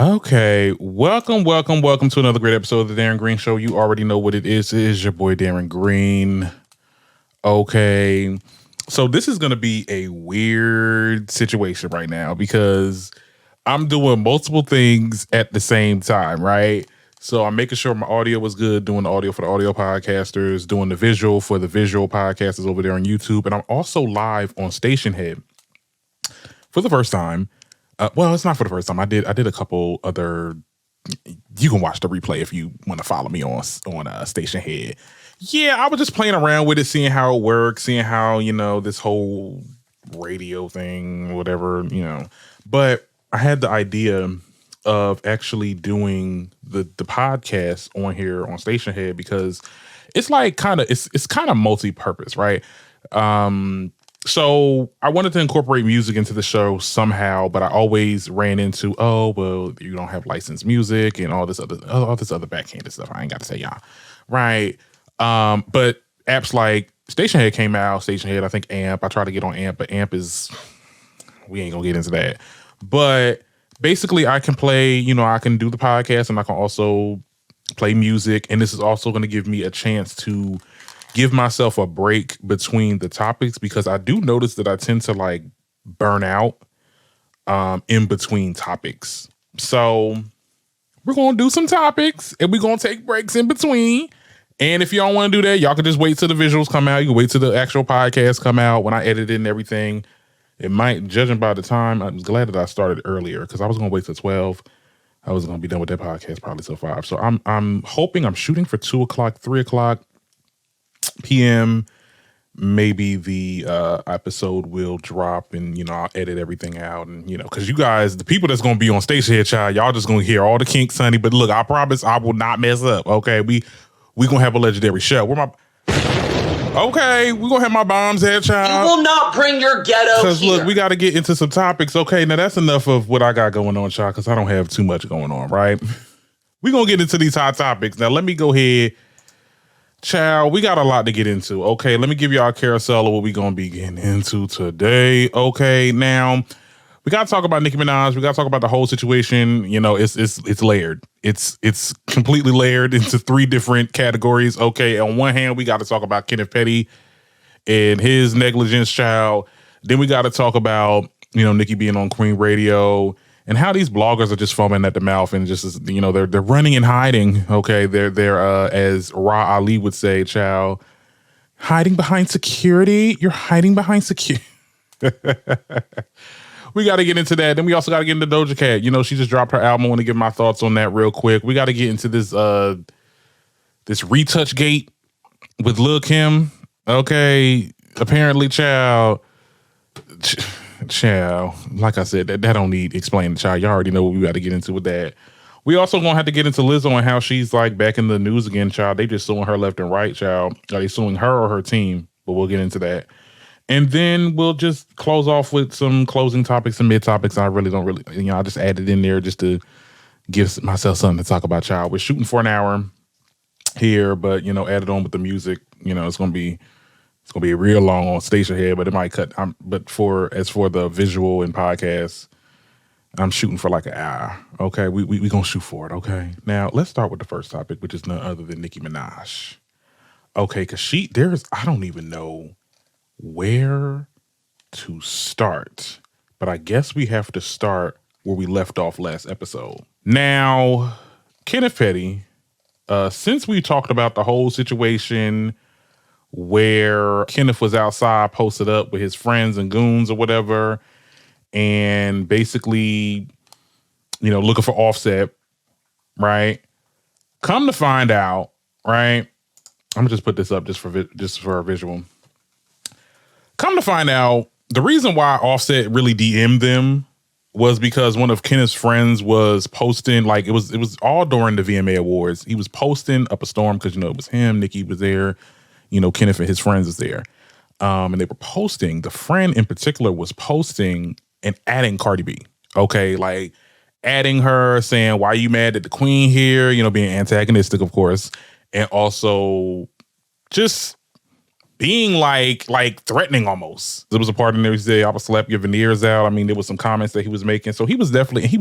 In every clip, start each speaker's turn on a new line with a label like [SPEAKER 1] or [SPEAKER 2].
[SPEAKER 1] Okay, welcome to another great episode of the Darren Green Show. You already know what it is. It is your boy Darren Green. Okay, so this is going to be a weird situation right now because I'm doing multiple things at the same time, right? So I'm making sure my audio was good, doing the audio for the audio podcasters, doing the visual for the visual podcasters over there on YouTube, and I'm also live on Station Head for the first time. Well, it's not for the first time. I did a couple other. You can watch the replay if you want to follow me on Station Head. Yeah, I was just playing around with it, seeing how it works, seeing how this whole radio thing, whatever, But I had the idea of actually doing the podcast on here on Station Head because it's like it's kind of multi-purpose, right? So I wanted to incorporate music into the show somehow, but I always ran into, oh, well, you don't have licensed music and all this other backhanded stuff. I ain't got to say y'all. Right. But apps like Station Head came out, Station Head, I think AMP. I tried to get on AMP, but AMP we ain't gonna get into that. But basically I can play, I can do the podcast and I can also play music. And this is also going to give me a chance to give myself a break between the topics because I do notice that I tend to like burn out in between topics. So we're going to do some topics and we're going to take breaks in between. And if y'all want to do that, y'all can just wait till the visuals come out. You can wait till the actual podcast come out when I edit it and everything. It might, judging by the time, I'm glad that I started earlier because I was going to wait till 12. I was going to be done with that podcast probably till 5. So I'm hoping, I'm shooting for 2 o'clock, 3 o'clock PM. Maybe the episode will drop and, I'll edit everything out. And, because you guys, the people that's going to be on Station Head, child, y'all just going to hear all the kinks, honey. But look, I promise I will not mess up. Okay. We going to have a legendary show. Okay, we're going to have my bombs head, child.
[SPEAKER 2] You will not bring your ghetto here.
[SPEAKER 1] Because, look, we got to get into some topics. Okay, now that's enough of what I got going on, child, because I don't have too much going on, right? We're going to get into these hot topics. Now, let me go ahead. Child, we got a lot to get into. Okay, let me give y'all a carousel of what we're going to be getting into today. Okay, now, we got to talk about Nicki Minaj. We got to talk about the whole situation. It's layered. It's completely layered into 3 different categories. Okay, on one hand, we got to talk about Kenneth Petty and his negligence, child. Then we got to talk about, Nicki being on Queen Radio and how these bloggers are just foaming at the mouth and just, they're running and hiding. Okay, they're as Ra Ali would say, child, hiding behind security. You're hiding behind security. We got to get into that. Then we also got to get into Doja Cat. She just dropped her album. I want to give my thoughts on that real quick. We got to get into this retouch gate with Lil Kim. Okay, apparently, child, like I said, that don't need explaining, child. Y'all already know what we got to get into with that. We also gonna have to get into Lizzo and how she's like back in the news again, child. They just suing her left and right, child. Are they suing her or her team? But we'll get into that. And then we'll just close off with some closing topics and mid topics. I just added in there just to give myself something to talk about, child. We're shooting for an hour here, but added on with the music, it's gonna be real long on Station Head, but it might cut. But for the visual and podcast, I'm shooting for like an hour. Okay, we gonna shoot for it. Okay, now let's start with the first topic, which is none other than Nicki Minaj. Okay, because I don't even know where to start, but I guess we have to start where we left off last episode. Now, Kenneth Petty, since we talked about the whole situation where Kenneth was outside posted up with his friends and goons or whatever, and basically, looking for Offset, right? Come to find out, right? I'm gonna just put this up just for a visual. Come to find out, the reason why Offset really DM'd them was because one of Kenneth's friends was posting, like it was all during the VMA Awards. He was posting up a storm because, it was him, Nicki was there, Kenneth and his friends was there. And they were posting, the friend in particular was posting and adding Cardi B. Okay, like adding her, saying, why are you mad at the queen here? Being antagonistic, of course. And also just being like threatening almost. There was a part in there he said, I will slap your veneers out. I mean, there was some comments that he was making. So he was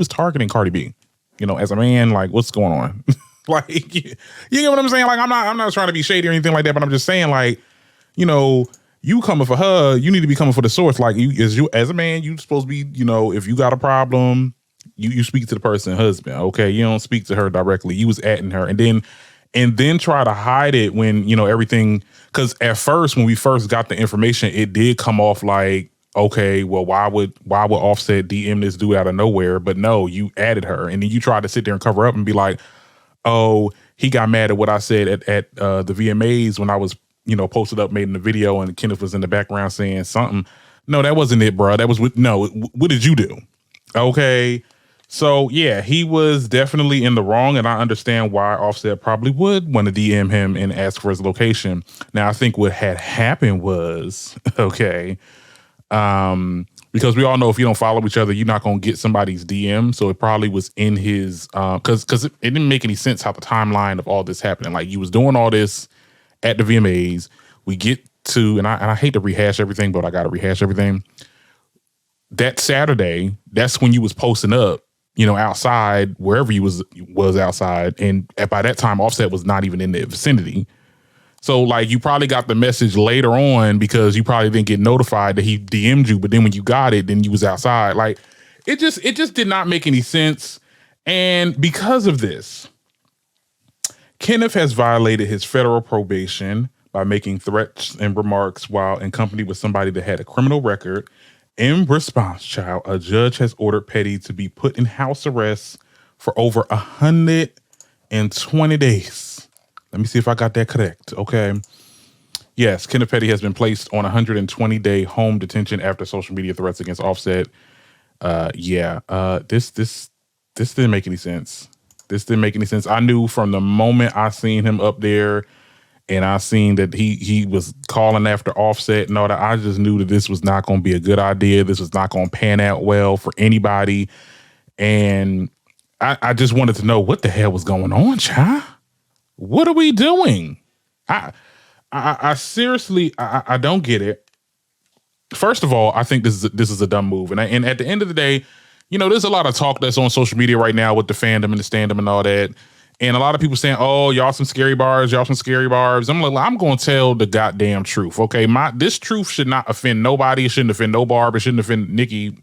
[SPEAKER 1] targeting Cardi B. as a man, like, what's going on? Like, you get what I'm saying? Like, I'm not trying to be shady or anything like that, but I'm just saying, like, you coming for her, you need to be coming for the source. Like, as a man, you supposed to be, if you got a problem, you speak to the person, husband, okay? You don't speak to her directly. You was atting her, and then try to hide it when, everything, because at first, when we first got the information, it did come off like, okay, well, why would Offset DM this dude out of nowhere? But no, you added her, and then you tried to sit there and cover up and be like, oh, he got mad at what I said at the VMAs when I was, posted up, made in the video, and Kenneth was in the background saying something. No, that wasn't it, bro. That was what did you do? Okay. So yeah, he was definitely in the wrong, and I understand why Offset probably would want to DM him and ask for his location. Now, I think what had happened was, okay, because we all know if you don't follow each other, you're not going to get somebody's DM. So it probably was in his, because it didn't make any sense how the timeline of all this happening. Like, you was doing all this at the VMAs. We get to, and I hate to rehash everything, but I got to rehash everything. That Saturday, that's when you was posting up, outside, wherever you was outside. And by that time, Offset was not even in the vicinity. So, like, you probably got the message later on because you probably didn't get notified that he DM'd you. But then when you got it, then you was outside. Like, it just did not make any sense. And because of this, Kenneth has violated his federal probation by making threats and remarks while in company with somebody that had a criminal record. In response, child, a judge has ordered Petty to be put in house arrest for over 120 days. Let me see if I got that correct. Okay. Yes, Kenneth Petty has been placed on 120-day home detention after social media threats against Offset. This didn't make any sense. This didn't make any sense. I knew from the moment I seen him up there and I seen that he was calling after Offset and all that, I just knew that this was not going to be a good idea. This was not going to pan out well for anybody. And I just wanted to know what the hell was going on, child. What are we doing? I seriously, I don't get it. First of all, I think this is a dumb move. And at the end of the day, there's a lot of talk that's on social media right now with the fandom and the stand-up and all that. And a lot of people saying, oh, y'all some scary bars, y'all some scary barbs. I'm like, I'm going to tell the goddamn truth. Okay, this truth should not offend nobody. It shouldn't offend no barb. It shouldn't offend Nicki,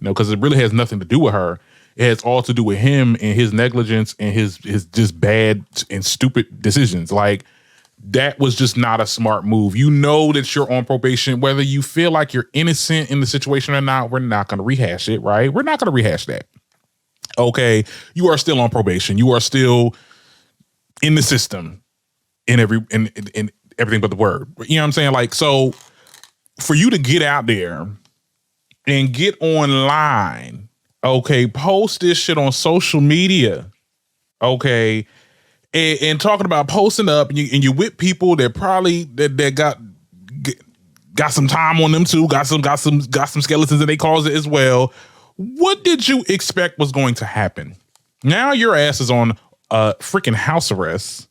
[SPEAKER 1] because it really has nothing to do with her. It has all to do with him and his negligence and his just bad and stupid decisions. Like, that was just not a smart move. You know that you're on probation, whether you feel like you're innocent in the situation or not. We're not going to rehash it, right? We're not going to rehash that. Okay, you are still on probation. You are still in the system in everything but the word. You know what I'm saying? Like, so for you to get out there and get online, okay, post this shit on social media, okay, and talking about posting up, and you with people that probably that got some time on them too, got some skeletons in their closet as well. What did you expect was going to happen? Now your ass is on freaking house arrest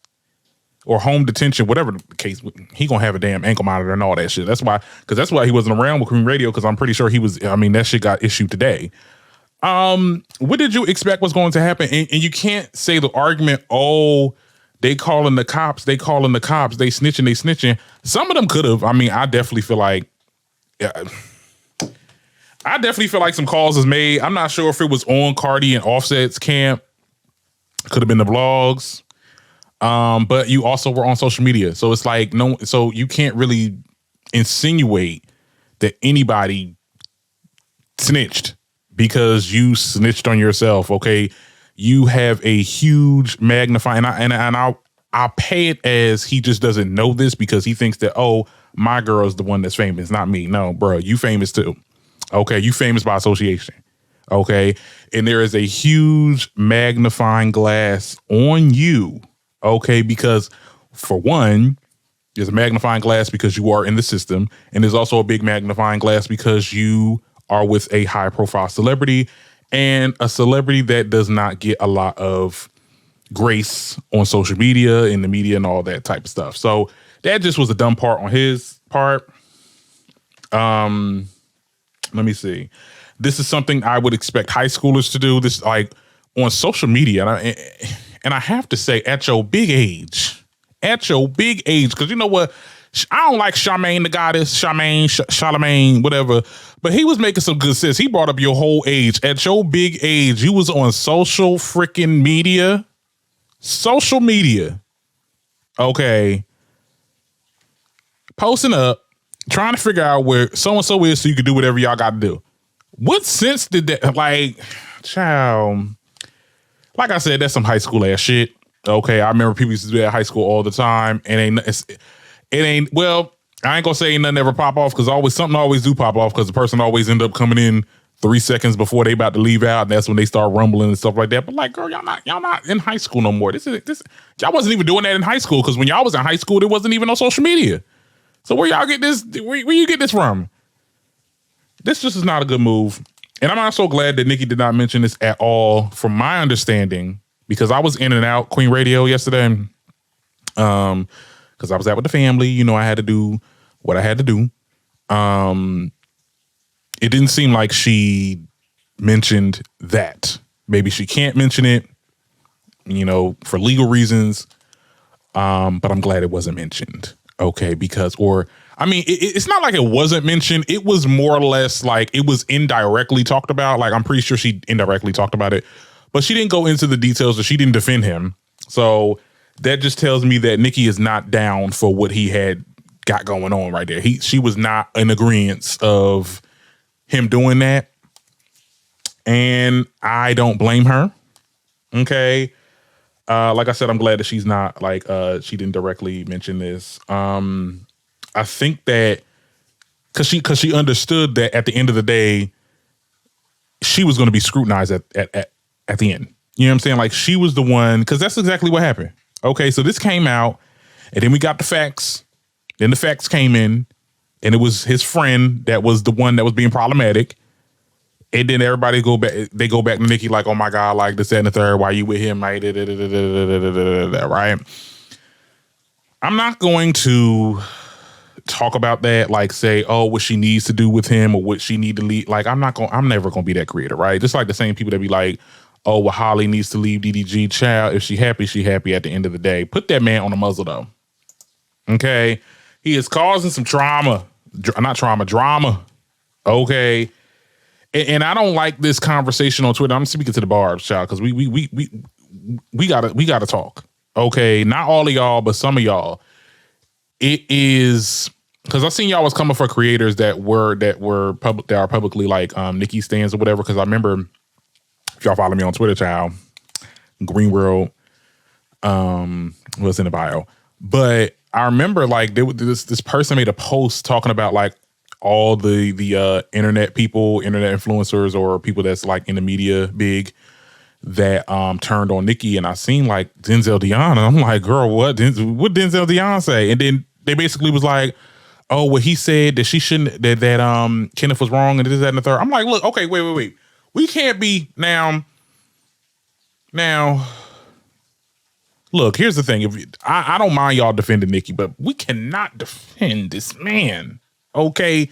[SPEAKER 1] or home detention, whatever the case. He gonna have a damn ankle monitor and all that shit. That's why he wasn't around with Cream Radio, because I'm pretty sure he was. I mean, that shit got issued today. What did you expect was going to happen? And you can't say the argument, oh, they calling the cops, they snitching. Some of them could have. I mean, I definitely feel like some calls was made. I'm not sure if it was on Cardi and Offset's camp. Could have been the vlogs. But you also were on social media. So it's like, no, so you can't really insinuate that anybody snitched because you snitched on yourself. Okay. You have a huge magnifying, and I'll pay it as he just doesn't know this because he thinks that, oh, my girl is the one that's famous, not me. No, bro, you famous too. Okay, you famous by association. Okay, and there is a huge magnifying glass on you. Okay, because for one, there's a magnifying glass because you are in the system, and there's also a big magnifying glass because you are with a high profile celebrity, and a celebrity that does not get a lot of grace on social media, in the media, and all that type of stuff. So that just was a dumb part on his part. Let me see. This is something I would expect high schoolers to do. This, like, on social media, and I have to say, at your big age, because you know what? I don't like Charmaine the Goddess, Charlemagne, whatever, but he was making some good sense. He brought up your whole age. At your big age, you was on social freaking media. Social media. Okay. Posting up, trying to figure out where so-and-so is so you can do whatever y'all got to do. What sense did that, like, child, like I said, that's some high school ass shit. Okay, I remember people used to do that at high school all the time, and well, I ain't gonna say ain't nothing ever pop off, because something always do pop off, because the person always end up coming in 3 seconds before they about to leave out, and that's when they start rumbling and stuff like that. But like, girl, y'all not in high school no more. This y'all wasn't even doing that in high school, because when y'all was in high school, there wasn't even no social media. So where y'all get this? Where you get this from? This just is not a good move. And I'm also glad that Nicki did not mention this at all, from my understanding, because I was in and out Queen Radio yesterday. Because I was out with the family, you know, I had to do what I had to do. It didn't seem like she mentioned that. Maybe she can't mention it, you know, for legal reasons. But I'm glad it wasn't mentioned. Okay, it's not like it wasn't mentioned. It was more or less like it was indirectly talked about. Like, I'm pretty sure she indirectly talked about it, but she didn't go into the details, or she didn't defend him. So that just tells me that Nicki is not down for what he had got going on right there. She was not in agreement of him doing that. And I don't blame her. Okay. Like I said, I'm glad that she's not like, she didn't directly mention this. I think that cause she understood that at the end of the day, she was going to be scrutinized at the end. You know what I'm saying? Like, she was the one, cause that's exactly what happened. Okay, so this came out, and then we got the facts. Then the facts came in, and it was his friend that was the one that was being problematic. And then everybody go back to Nicki like, oh my God, like this, that, and the third. Why you with him? Like, right? I'm not going to talk about that, like say, oh, what she needs to do with him or what she need to leave. Like, I'm never gonna be that creator, right? Just like the same people that be like, oh, well, Holly needs to leave DDG. Child, if she happy, she happy at the end of the day. Put that man on the muzzle, though. Okay? He is causing some drama. Okay? And I don't like this conversation on Twitter. I'm speaking to the Barbs, child, because we gotta talk. Okay? Not all of y'all, but some of y'all. It is... Because I seen y'all was coming for creators that are publicly like Nicki stands or whatever, because I remember... If y'all follow me on Twitter, child, Green World was in the bio. But I remember like this person made a post talking about like all the internet people, internet influencers, or people that's like in the media big that turned on Nicki, and I seen like Denzel Dion, and I'm like, girl, what Denzel Dion say? And then they basically was like, oh, well, he said that she shouldn't, that Kenneth was wrong and this, that, and the third. I'm like, look, okay, wait. We can't be now. Look, here's the thing. If I don't mind y'all defending Nicki, but we cannot defend this man. Okay,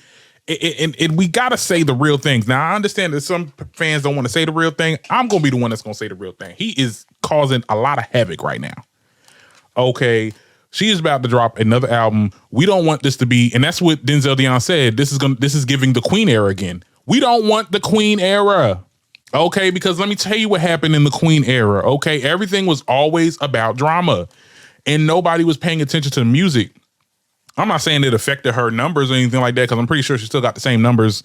[SPEAKER 1] and we gotta say the real things. Now I understand that some fans don't want to say the real thing. I'm gonna be the one that's gonna say the real thing. He is causing a lot of havoc right now. Okay, she is about to drop another album. We don't want this to be, and that's what Denzel Dion said. This is giving the Queen era again. We don't want the Queen era. Okay, because let me tell you what happened in the Queen era. Okay, everything was always about drama, and nobody was paying attention to the music. I'm not saying it affected her numbers or anything like that, because I'm pretty sure she still got the same numbers,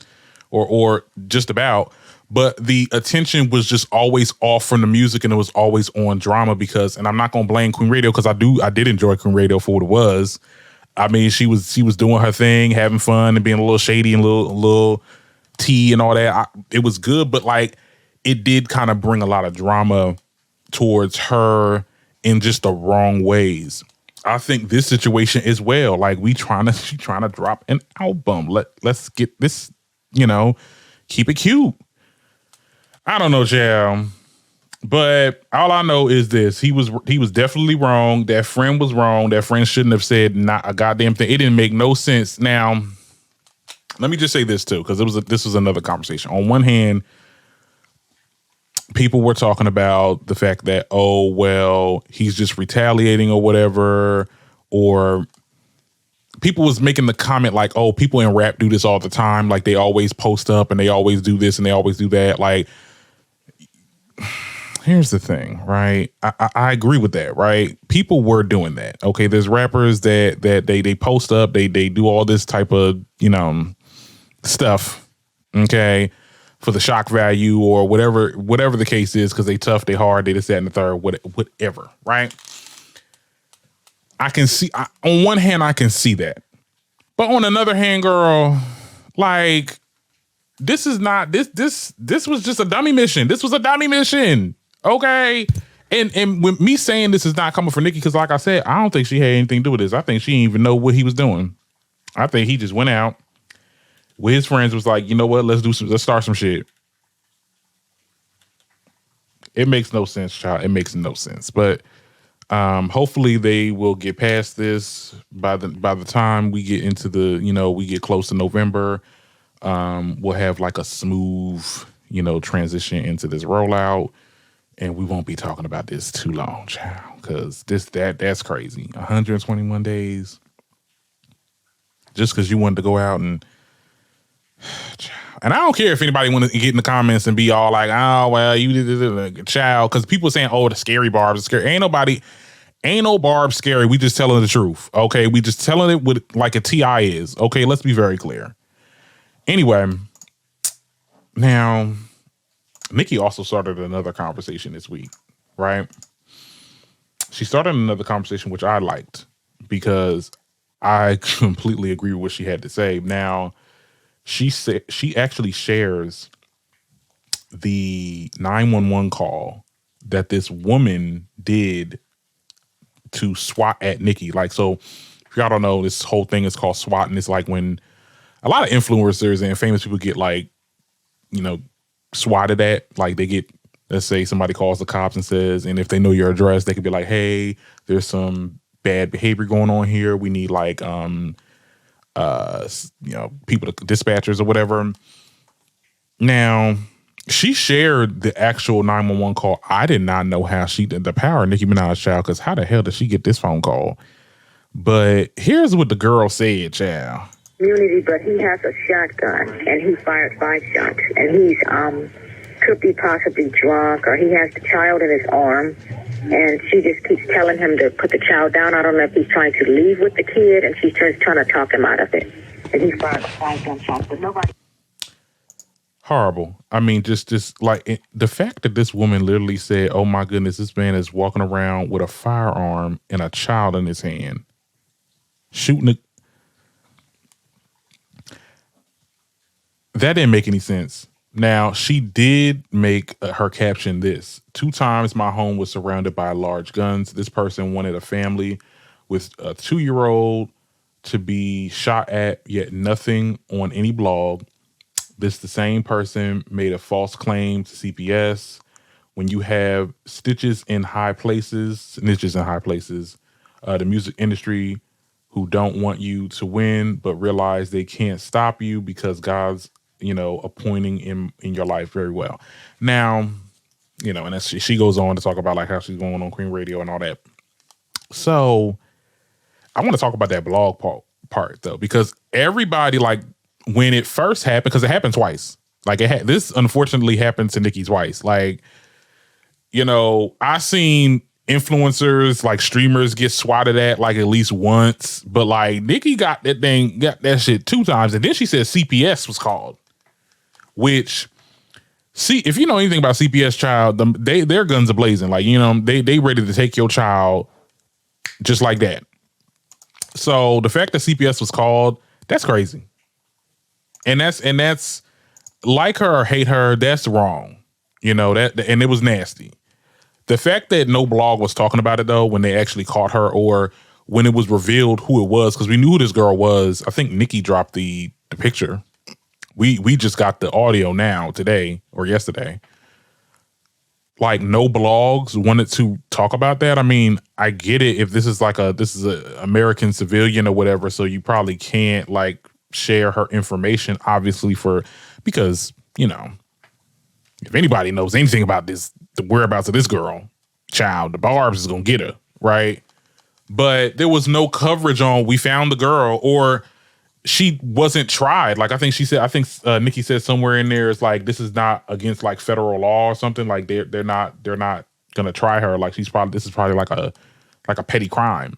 [SPEAKER 1] or just about. But the attention was just always off from the music, and it was always on drama. Because, and I'm not gonna blame Queen Radio, because I did enjoy Queen Radio for what it was. I mean, she was doing her thing, having fun, and being a little shady and a little tea and all that. It was good, but like, it did kind of bring a lot of drama towards her in just the wrong ways. I think this situation as well. Like, she trying to drop an album. Let's get this, keep it cute. I don't know, Jam, but all I know is this: he was definitely wrong. That friend was wrong. That friend shouldn't have said not a goddamn thing. It didn't make no sense. Now, let me just say this too, because this was another conversation. On one hand, people were talking about the fact that, oh, well, he's just retaliating or whatever, or people was making the comment like, oh, people in rap do this all the time. Like, they always post up and they always do this and they always do that. Like, here's the thing, right? I agree with that, right? People were doing that. Okay, there's rappers that they post up, they do all this type of, stuff, okay, for the shock value or whatever the case is, because they tough, they hard, they this, that, and the third, whatever, right? I can see, on one hand, I can see that. But on another hand, girl, like, this is not, this was just a dummy mission. This was a dummy mission, okay? And with me saying this is not coming from Nicki, because like I said, I don't think she had anything to do with this. I think she didn't even know what he was doing. I think he just went out with his friends, was like, you know what, let's start some shit. It makes no sense, child. It makes no sense. But hopefully they will get past this by the time we get into we get close to November. We'll have like a smooth, transition into this rollout, and we won't be talking about this too long, child, because that's crazy. 121 days just because you wanted to go out and I don't care if anybody want to get in the comments and be all like, oh, well, you did this, child, because people are saying, oh, the scary barbs are scary. Ain't no barb scary. We just telling the truth. Okay. We just telling it with like a TI is. Okay. Let's be very clear. Anyway, now Nicki also started another conversation this week, right? She started another conversation, which I liked because I completely agree with what she had to say. Now, she actually shares the 911 call that this woman did to swat at Nicki. Like, so if y'all don't know, this whole thing is called swatting. It's like when a lot of influencers and famous people get like, swatted at, like they get, let's say somebody calls the cops and says, and if they know your address, they could be like, hey, there's some bad behavior going on here. We need like, people, dispatchers or whatever. Now, she shared the actual 911 call. I did not know how she did the power of Nicki Minaj, child, because how the hell did she get this phone call? But here's what the girl said, child.
[SPEAKER 3] Community, but he has a shotgun and he fired 5 shots and he's could be possibly drunk, or he has the child in his arm and she just keeps telling him to put the child down. I don't know if he's trying to leave with the kid and she's just trying to talk him out of it. And he fired 5 gunshots, but nobody.
[SPEAKER 1] Horrible. I mean, just like the fact that this woman literally said, oh my goodness, this man is walking around with a firearm and a child in his hand, shooting that didn't make any sense. Now, she did make her caption this: 2 times my home was surrounded by large guns. This person wanted a family with a 2-year-old to be shot at, yet nothing on any blog. This the same person made a false claim to CPS. When you have snitches in high places, the music industry who don't want you to win, but realize they can't stop you because God's, appointing in your life very well. Now, and that's, she goes on to talk about like how she's going on Queen Radio and all that. So I want to talk about that blog part though, because everybody, like, when it first happened, because it happened twice. Like this unfortunately happened to Nicki twice. Like, I seen influencers, like streamers, get swatted at like at least once, but like Nicki got that shit 2 times, and then she said CPS was called. Which, see, if you know anything about CPS, child, their guns are blazing. Like, they ready to take your child just like that. So the fact that CPS was called, that's crazy. And that's like her or hate her, that's wrong. That, and it was nasty. The fact that no blog was talking about it though, when they actually caught her, or when it was revealed who it was, because we knew who this girl was. I think Nicki dropped the picture. We just got the audio now today or yesterday. Like, no blogs wanted to talk about that. I mean, I get it if this is a American civilian or whatever, so you probably can't like share her information, obviously, because If anybody knows anything about this, the whereabouts of this girl, child, the Barbs is gonna get her, right? But there was no coverage on we found the girl, or she wasn't tried. Like I think Nicki said somewhere in there, it's like this is not against like federal law or something. Like they're not gonna try her. Like this is probably like a petty crime.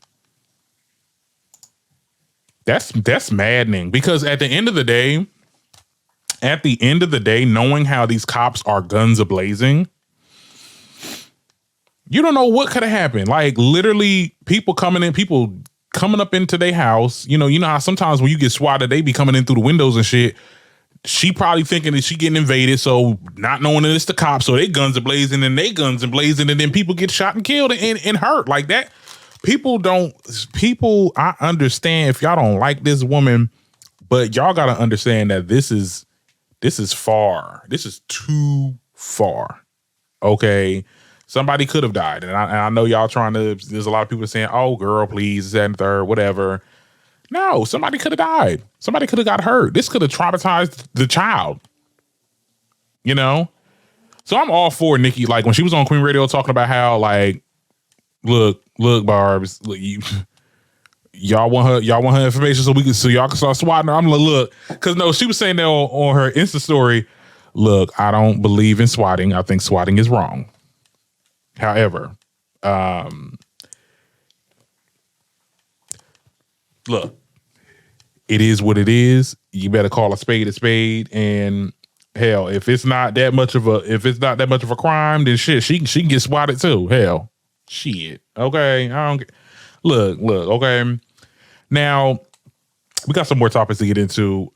[SPEAKER 1] That's maddening, because at the end of the day, knowing how these cops are guns a-blazing, you don't know what could have happened. Like literally people coming up into their house. You know how sometimes when you get swatted, they be coming in through the windows and shit. She probably thinking that she getting invaded, so not knowing that it's the cops, so they guns a-blazing and then people get shot and killed and hurt like that. People, I understand if y'all don't like this woman, but y'all got to understand that this is far. This is too far. Okay. Somebody could have died. And I know y'all there's a lot of people saying, oh girl, please, that and third, whatever. No, somebody could have died. Somebody could have got hurt. This could have traumatized the child. You know? So I'm all for Nicki. Like when she was on Queen Radio talking about how like, look, Barbs, look, y'all want her information so y'all can start swatting her. I'm like, look, because no, she was saying that on her Insta story. Look, I don't believe in swatting. I think swatting is wrong. However, look, it is what it is. You better call a spade, and hell, if it's not that much of a crime, then shit, she can get swatted too. Hell. Shit. Okay. Look, okay. Now, we got some more topics to get into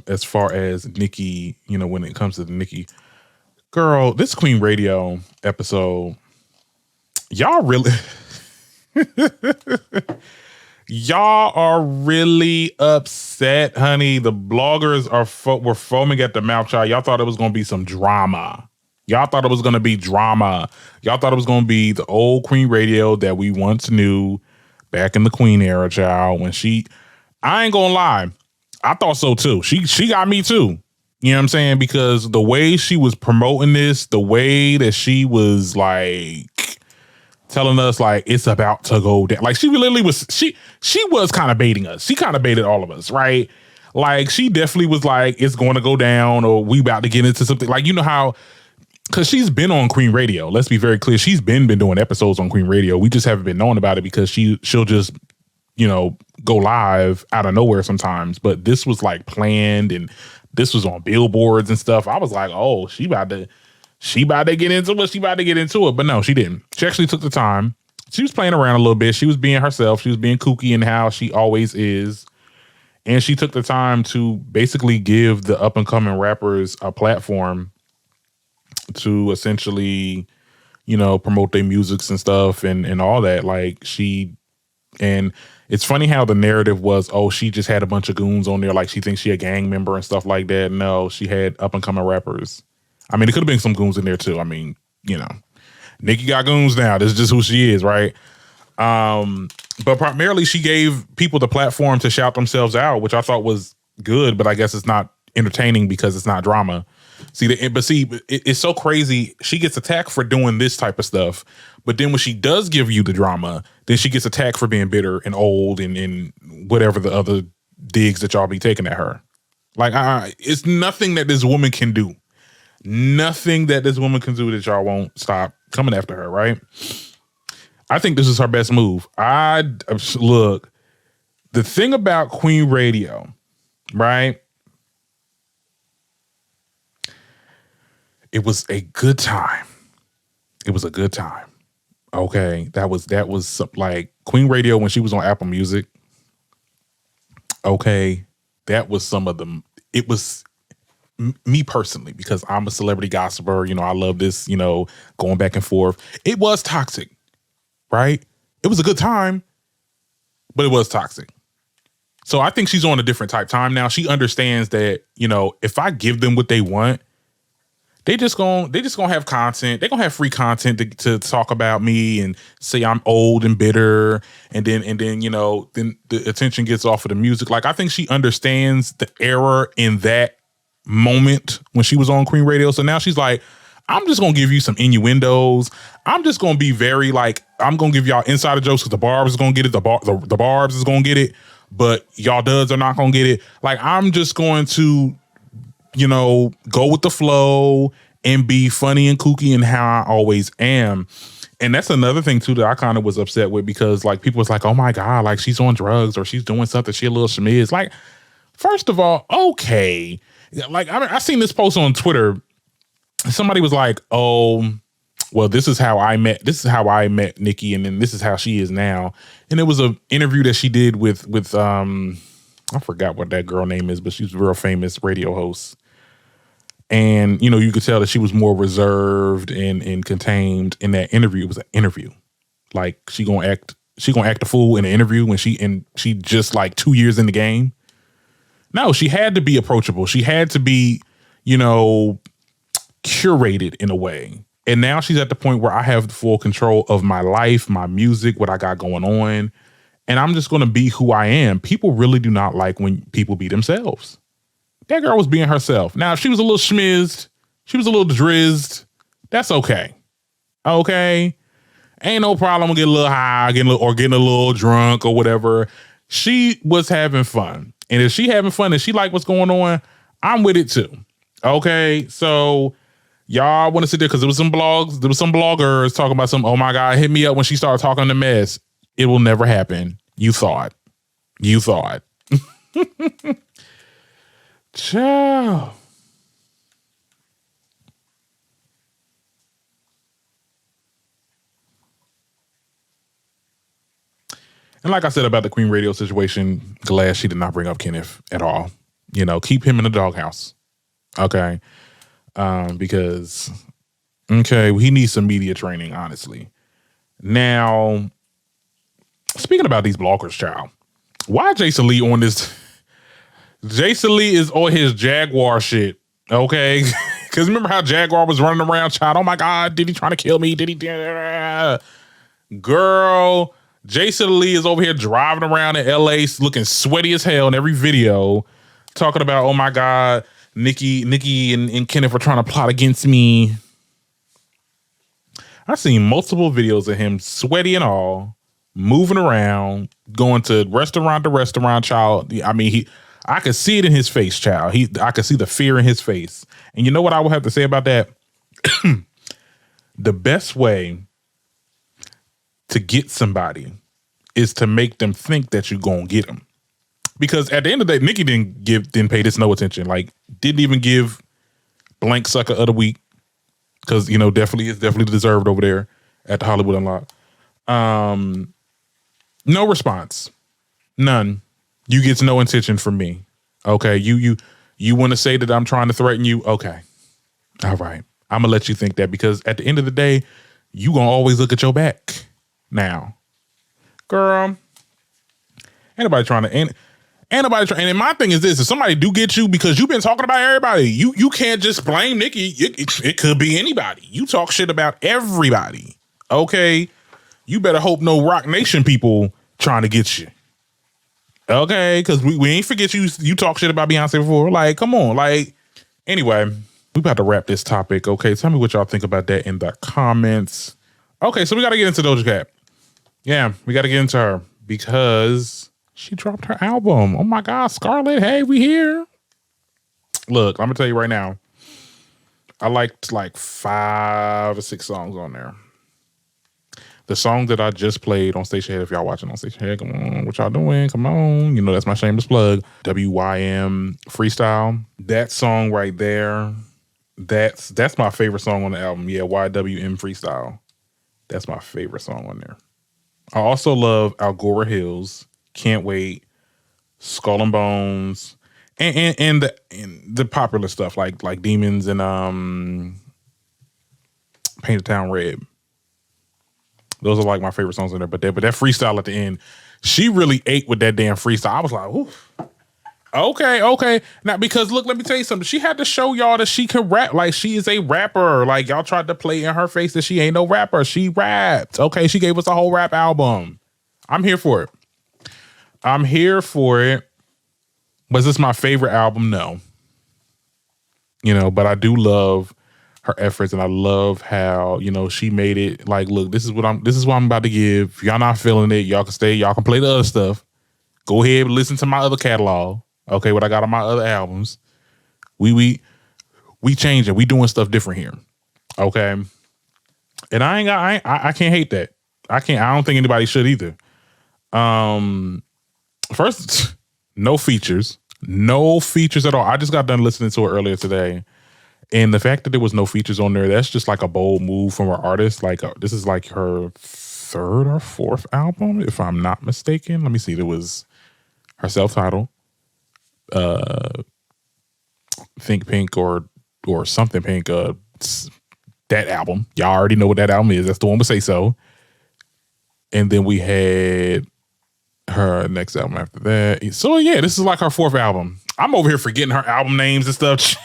[SPEAKER 1] as far as Nicki, when it comes to the Nicki. Girl, this Queen Radio episode, y'all really y'all are really upset, honey. The bloggers were foaming at the mouth, child. Y'all thought it was going to be some drama. Y'all thought it was going to be drama. Y'all thought it was going to be the old Queen Radio that we once knew back in the Queen era, child. I ain't going to lie. I thought so too. She got me too. You know what I'm saying? Because the way she was promoting this, the way that she was like telling us like it's about to go down. Like she literally was, she was kind of baiting us. She kind of baited all of us, right? Like she definitely was like, it's going to go down, or we about to get into something. Like, you know how, because she's been on Queen Radio. Let's be very clear. She's been doing episodes on Queen Radio. We just haven't been knowing about it because she'll just, go live out of nowhere sometimes. But this was like planned, and this was on billboards and stuff. I was like, oh, she about to get into it. She about to get into it. But no, she didn't. She actually took the time. She was playing around a little bit. She was being herself. She was being kooky in how she always is. And she took the time to basically give the up and coming rappers a platform to essentially, promote their musics and stuff and all that. Like and it's funny how the narrative was, oh, she just had a bunch of goons on there. Like she thinks she a gang member and stuff like that. No, she had up and coming rappers. I mean, it could have been some goons in there too. I mean, Nicki got goons now. This is just who she is, right? But primarily she gave people the platform to shout themselves out, which I thought was good, but I guess it's not entertaining because it's not drama. It's so crazy. She gets attacked for doing this type of stuff, but then when she does give you the drama, then she gets attacked for being bitter and old and whatever the other digs that y'all be taking at her. Like, it's nothing that this woman can do. Nothing that this woman can do that y'all won't stop coming after her, right? I think this is her best move. Look, the thing about Queen Radio, right? It was a good time. It was a good time. Okay. That was like Queen Radio when she was on Apple Music. Okay. That was some of them. It was me personally, because I'm a celebrity gossiper. I love this, going back and forth. It was toxic, right? It was a good time, but it was toxic. So I think she's on a different type time now. She understands that, if I give them what they want, they just gonna have content. They're gonna have free content to talk about me and say I'm old and bitter, and then then the attention gets off of the music. Like, I think she understands the error in that moment when she was on Queen Radio. So now she's like, I'm just gonna give you some innuendos. I'm just gonna be very like, I'm gonna give y'all insider jokes because the Barbs is gonna get it. The Barbs is gonna get it, but y'all duds are not gonna get it. Like, I'm just going to, you know, go with the flow and be funny and kooky and how I always am. And that's another thing too that I kind of was upset with, because like people was like, oh my God, like she's on drugs or she's doing something, she a little schmiz. Like, first of all, okay. Like, I seen this post on Twitter. Somebody was like, oh, well, this is how I met Nicki, and then this is how she is now. And it was an interview that she did with I forgot what that girl name is, but she's a real famous radio host. And, you know, you could tell that she was more reserved and contained in that interview. It was an interview. Like, she gonna act a fool in an interview when she just like 2 years in the game. No, she had to be approachable. She had to be, you know, curated in a way. And now she's at the point where I have full control of my life, my music, what I got going on. And I'm just going to be who I am. People really do not like when people be themselves. That girl was being herself. Now, if she was a little schmizzed, she was a little drizzed, that's okay. Okay? Ain't no problem with getting a little high, getting a little drunk or whatever. She was having fun. And if she having fun and she like what's going on, I'm with it too. Okay? So y'all want to sit there because there was some bloggers talking about some, oh my God, hit me up when she started talking the mess. It will never happen. You thought. Ciao. And like I said about the Queen Radio situation, glad she did not bring up Kenneth at all. You know, keep him in the doghouse. Okay. Because, okay, he needs some media training, honestly. Now, speaking about these bloggers, child, why Jason Lee on this? Jason Lee is on his Jaguar shit, okay? Because remember how Jaguar was running around, child? Oh my God, did he try to kill me? Did he? Girl, Jason Lee is over here driving around in LA looking sweaty as hell in every video, talking about, oh my God, Nicki and Kenneth are trying to plot against me. I've seen multiple videos of him sweaty and all, moving around, going to restaurant, child. I mean, I could see it in his face, child. I could see the fear in his face. And you know what I will have to say about that? The best way to get somebody is to make them think that you're going to get them. Because at the end of the day, Nicki didn't pay this no attention. Like, didn't even give blank sucker of the week. Because, you know, it's definitely deserved over there at the Hollywood Unlocked. No response. None. You get no attention from me. Okay. You want to say that I'm trying to threaten you? Okay. All right. I'm gonna let you think that, because at the end of the day, you gonna always look at your back. Now, girl, and my thing is this: if somebody do get you because you've been talking about everybody, you can't just blame Nicki. It could be anybody. You talk shit about everybody. Okay. You better hope no Rock Nation people trying to get you. Okay, because we ain't forget you talk shit about Beyonce before. Like, come on. Like, anyway, we about to wrap this topic. Okay, tell me what y'all think about that in the comments. Okay, so we got to get into Doja Cat. Yeah, we got to get into her because she dropped her album. Oh my God, Scarlet, hey, we here. Look, I'm going to tell you right now. I liked like 5 or 6 songs on there. The song that I just played on Station Head, if y'all watching on Station Head, come on, what y'all doing? Come on. You know, that's my shameless plug. WYM Freestyle. That song right there, that's my favorite song on the album. Yeah, YWM Freestyle. That's my favorite song on there. I also love Algora Hills, Can't Wait, Skull and Bones, and the popular stuff like Demons and Painted Town Red. Those are like my favorite songs in there. But that freestyle at the end, she really ate with that damn freestyle. I was like, oof. Okay. Now, because look, let me tell you something. She had to show y'all that she can rap. Like, she is a rapper. Like, y'all tried to play in her face that she ain't no rapper. She rapped. Okay, she gave us a whole rap album. I'm here for it. Was this my favorite album? No. You know, but I do love her efforts, and I love how, you know, she made it like, look, this is what I'm about to give. If y'all not feeling it, y'all can stay, y'all can play the other stuff. Go ahead and listen to my other catalog. Okay, what I got on my other albums. We changing. We doing stuff different here. Okay. And I can't hate that. I don't think anybody should either. First, no features at all. I just got done listening to it earlier today. And the fact that there was no features on there, that's just like a bold move from her artist. Like this is like her third or fourth album, if I'm not mistaken. Let me see. There was her self-titled, Think Pink or Something Pink. That album, y'all already know what that album is. That's the one with Say So. And then we had her next album after that. So yeah, this is like her fourth album. I'm over here forgetting her album names and stuff.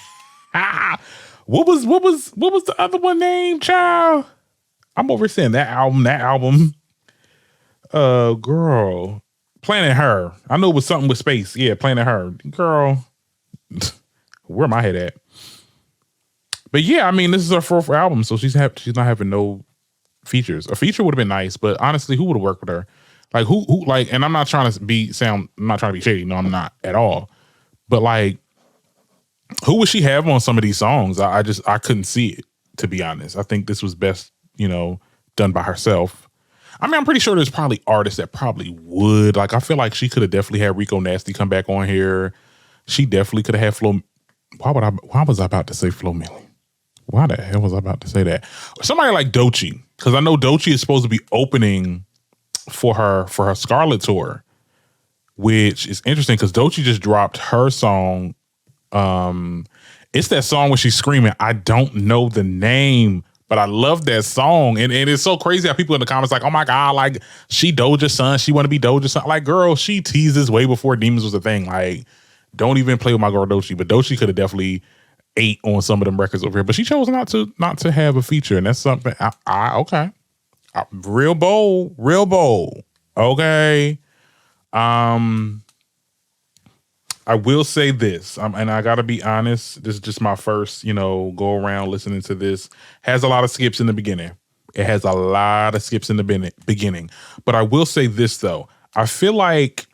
[SPEAKER 1] What was the other one named, child? I'm over saying that album. Girl. Planet Her. I know it was something with space. Yeah, Planet Her. Girl. Where my head at? But yeah, I mean, this is her fourth album, so she's not having no features. A feature would have been nice, but honestly, who would have worked with her? Like who like, and I'm not trying to be shady. No, I'm not at all. But like, who would she have on some of these songs? I couldn't see it, to be honest. I think this was best, you know, done by herself. I mean, I'm pretty sure there's probably artists that probably would. Like, I feel like she could have definitely had Rico Nasty come back on here. She definitely could have had Flo. Why was I about to say Flo Milli? Why the hell was I about to say that? Somebody like Doechii, because I know Doechii is supposed to be opening for her Scarlet tour, which is interesting because Doechii just dropped her song. It's that song where she's screaming, I don't know the name, but I love that song. And it's so crazy how people in the comments like, oh my God, like she Doja's son. She want to be Doja's son. Like, girl, she teases way before Demons was a thing. Like, don't even play with my girl Doechii. But Doechii could have definitely ate on some of them records over here. But she chose not to have a feature. And that's something okay. Real bold. Okay. I will say this, and I gotta be honest, this is just my first, you know, go around listening to this. Has a lot of skips in the beginning. It has a lot of skips in the beginning. But I will say this though, I feel like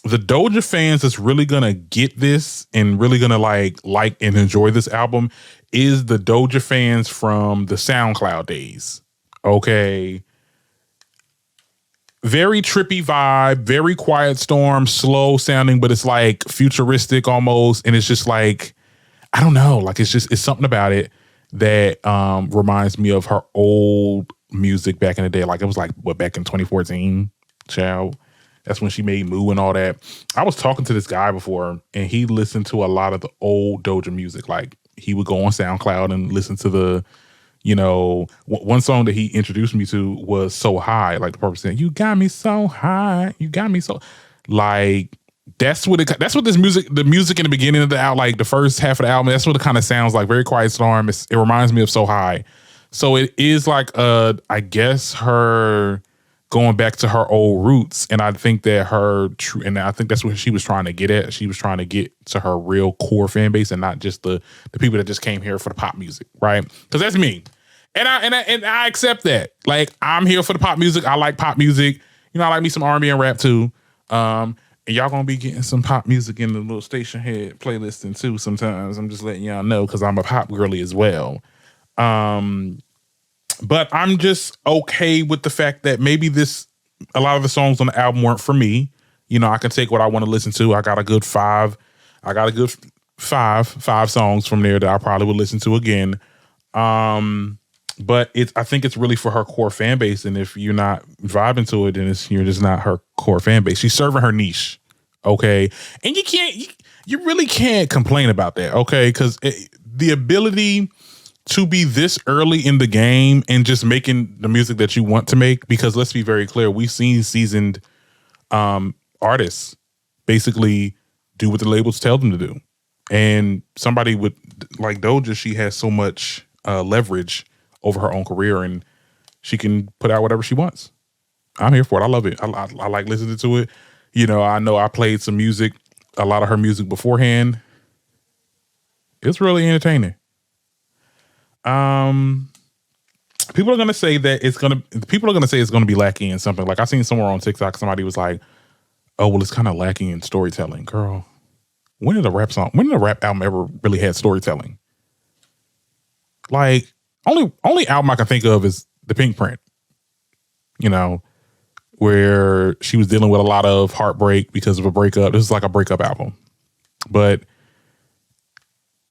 [SPEAKER 1] the Doja fans that's really gonna get this and really gonna like and enjoy this album is the Doja fans from the SoundCloud days. Okay. Very trippy vibe, very Quiet Storm, slow sounding, but it's like futuristic almost. And it's just like, I don't know, like it's something about it that reminds me of her old music back in the day. Like it was like, back in 2014, child. That's when she made Moo and all that. I was talking to this guy before and he listened to a lot of the old Doja music. Like he would go on SoundCloud and listen to the, you know, one song that he introduced me to was So High, like the purpose saying, you got me so high, you got me so, like, that's what this music, the music in the beginning of the album, like the first half of the album, that's what it kind of sounds like, very Quiet Storm. It reminds me of So High. So it is like, I guess her going back to her old roots. And I think that and I think that's what she was trying to get at. She was trying to get to her real core fan base and not just the people that just came here for the pop music, right? Because that's me. And I accept that. Like, I'm here for the pop music. I like pop music. You know, I like me some R&B and rap too. And y'all gonna be getting some pop music in the little station head playlisting too sometimes. I'm just letting y'all know because I'm a pop girly as well. But I'm just okay with the fact that maybe a lot of the songs on the album weren't for me. You know, I can take what I want to listen to. I got a good five songs from there that I probably would listen to again. But I think it's really for her core fan base. And if you're not vibing to it, then you're just not her core fan base. She's serving her niche. Okay. And you really can't complain about that. Okay. Because the ability to be this early in the game and just making the music that you want to make, because let's be very clear, we've seen seasoned artists basically do what the labels tell them to do. And somebody with like Doja, she has so much leverage over her own career and she can put out whatever she wants. I'm here for it. I love it. I like listening to it. You know I played some music, a lot of her music beforehand. It's really entertaining. People are gonna say that people are gonna say it's gonna be lacking in something. Like I seen somewhere on TikTok, somebody was like, oh, well, it's kind of lacking in storytelling. Girl, when did a rap album ever really had storytelling? Like, only album I can think of is The Pink Print, you know, where she was dealing with a lot of heartbreak because of a breakup. This is like a breakup album. But